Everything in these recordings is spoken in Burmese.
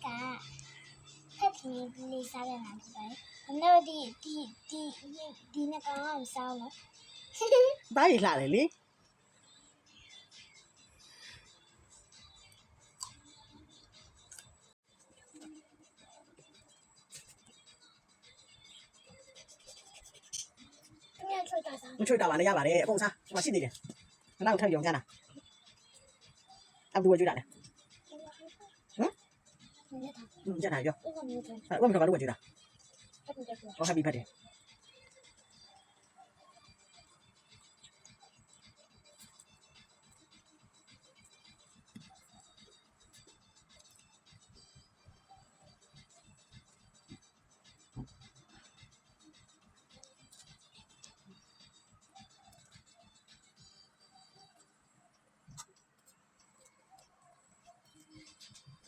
ဖက်ကြီးလေးစားရမှာဖြစ်ပါတယ်။အနောက်ဒီနှစ်ကောင်အောင်စားလို့။သားရလှတယ်လေ။မချွတ်တာပါလေရပါတယ်အကုန်စားဒီမှာရှိနေတယ်ခဏကိုထပ်ပြောင်းကြတာအတူဝကျွတ်တာလေဟမ်ကြတာပြောအဲ့ဘာမတော့ဝကျွတ်တာဟော happy birthday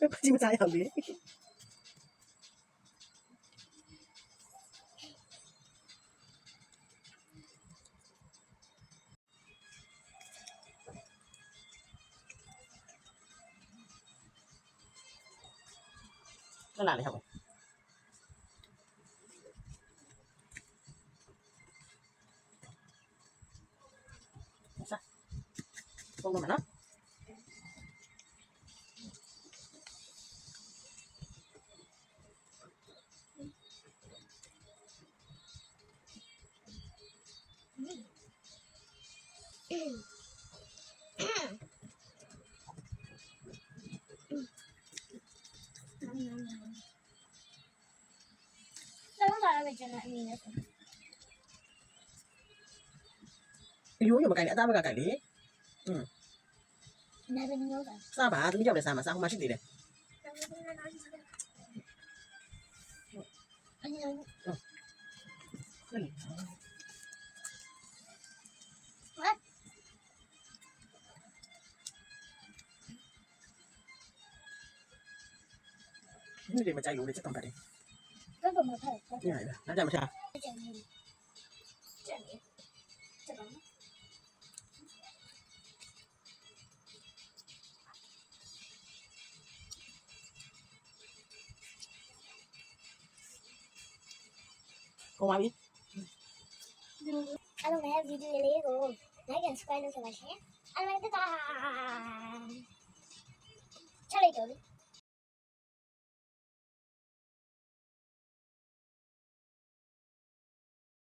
不记不咋样的。那哪里好？啥？放到哪呢？有没改的？咋不改的？啥吧？怎么叫的啥嘛？啥号码是对的？你这么加油的，这干嘛的？这怎么拍？你来的，那怎么吃啊？讲话咪？အားလုံးလည်းဗီဒီယိုလေးကို like and subscribe လုပ်ခဲ့ပါရှင်အားလုံးတက်တာချလိုက်တော့